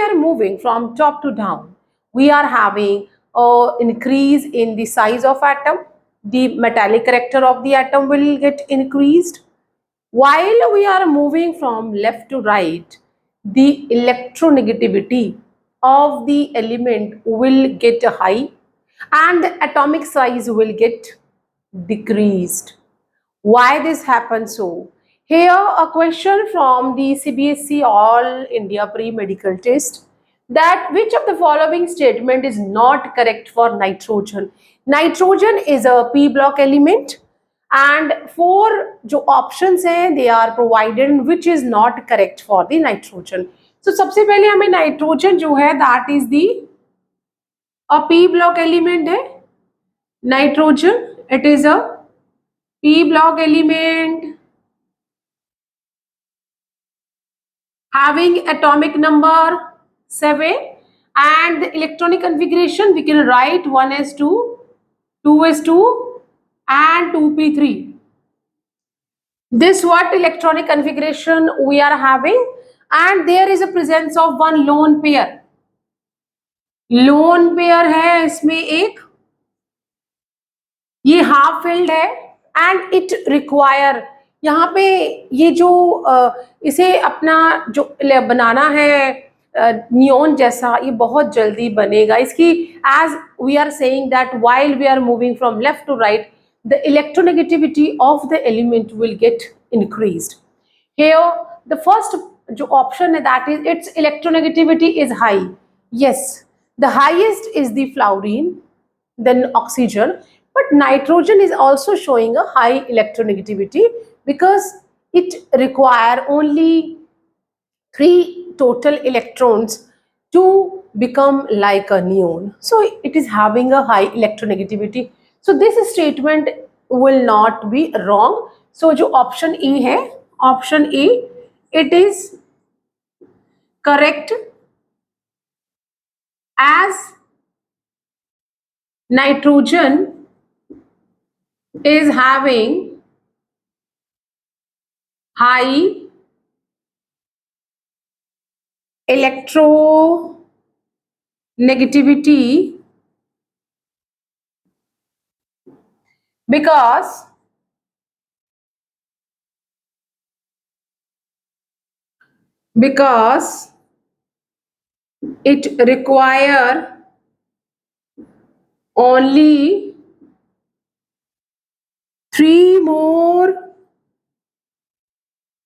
are moving from top to down, we are having an increase in the size of atom. The metallic character of the atom will get increased. While we are moving from left to right, the electronegativity of the element will get high and the atomic size will get decreased. Why this happens so? Here a question from the CBSE All India Pre-Medical Test, that which of the following statement is not correct for nitrogen? Nitrogen is a p block element and four जो options हैं they are provided which is not correct for the nitrogen. So सबसे पहले हमें nitrogen जो है that is the a p block element है. Nitrogen, it is a p block element having atomic number 7 and the electronic configuration we can write 1s2, 2s2 and 2p3. This what electronic configuration we are having, and there is a presence of one lone pair. Lone pair है इसमें एक, ये half filled है and it require, यहाँ पे ये जो इसे अपना जो बनाना है नियॉन जैसा, ये बहुत जल्दी बनेगा इसकी. As we are saying that while we are moving from left to right the electronegativity of the element will get increased. Here the first जो option है that is its electronegativity is high. Yes, the highest is the fluorine, then oxygen, but nitrogen is also showing a high electronegativity because it require only 3 total electrons to become like a neon. So it is having a high electronegativity. So this statement will not be wrong. So जो option E है, option E, it is correct as nitrogen is having high electronegativity because it require only 3 more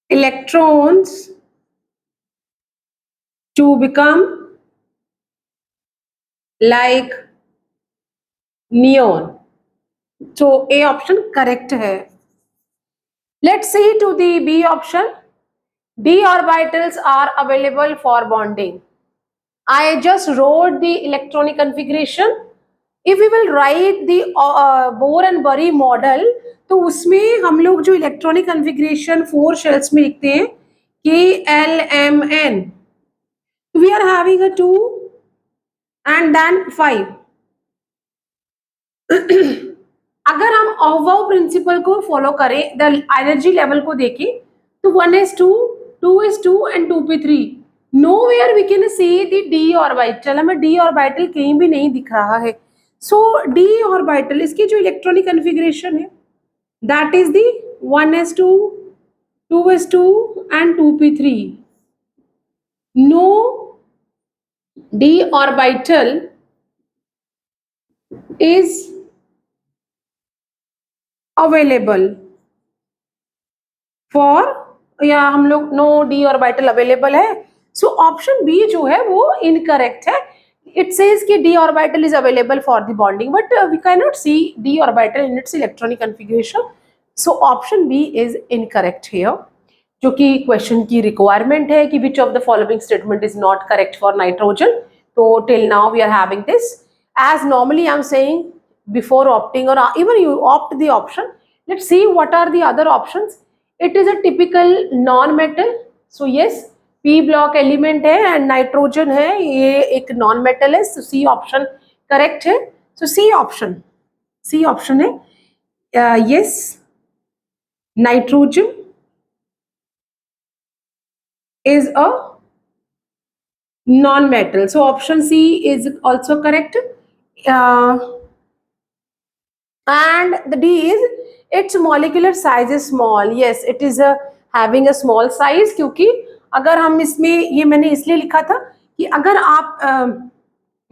electrons to become like neon. So A option correct है. Let's see to the B option. D orbitals are available for bonding. I just wrote the electronic configuration. If we will write the Bohr and Bury model, तो उसमें हम लोग जो electronic configuration 4 shells में लिखते हैं KLMN, we are having a 2 and then 5. अगर हम ऑवो प्रिंसिपल को फॉलो करें, द एनर्जी लेवल को देखें तो 1s2, 2s2 and 2p3. Nowhere we can see the d orbital, हमें d ऑर्बिटल कहीं भी नहीं दिख रहा है. सो d ऑर्बिटल इसकी जो इलेक्ट्रॉनिक कन्फिग्रेशन है that is the 1s2, 2s2 and 2p3. No d orbital is available for, या हम लोग नो डी ऑर्बिटल अवेलेबल है. सो ऑप्शन बी जो है वो इनकरेक्ट है. इट सेज कि d orbital is available for the bonding but we can not see d orbital in its electronic configuration. So option B is incorrect here, जो कि question की requirement है कि which of the following statement is not correct for nitrogen. तो till now we are having this. As normally I am saying before opting or even you opt the option, let's see what are the other options. It is a typical non-metal. So yes, p block element है and nitrogen है, ये एक non-metal है. So C option correct है. So C option है. Yes, nitrogen is a non-metal. So option C is also correct. And the D is its molecular size is small. Yes, it is having a small size, क्योंकि अगर हम इसमें, ये मैंने इसलिए लिखा था कि अगर आप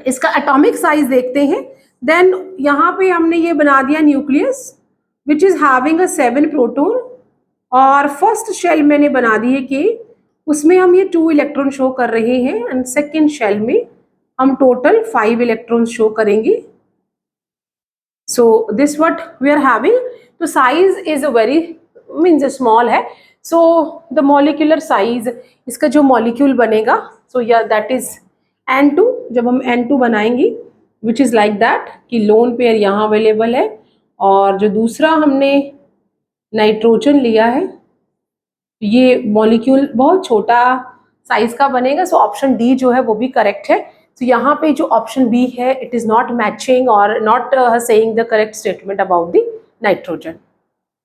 इसका एटॉमिक साइज देखते हैं, देन यहाँ पे हमने ये बना दिया nucleus which is having a 7 proton, और फर्स्ट शेल मैंने बना दी है कि उसमें हम ये 2 इलेक्ट्रॉन शो कर रहे हैं, एंड सेकेंड शेल में हम टोटल 5 इलेक्ट्रॉन शो करेंगे. So this what we are having. तो size is a very means small है. सो द मॉलिक्यूलर साइज, इसका जो मॉलिक्यूल बनेगा, सो या दैट इज N2. जब हम N2 बनाएंगे विच इज़ लाइक दैट कि लोन पेयर यहाँ अवेलेबल है, और जो दूसरा हमने नाइट्रोजन लिया है ये मॉलिक्यूल बहुत छोटा साइज का बनेगा. सो ऑप्शन डी जो है वो भी करेक्ट है. तो यहाँ पे जो ऑप्शन बी है, इट इज़ नॉट मैचिंग और not saying the correct statement about the nitrogen.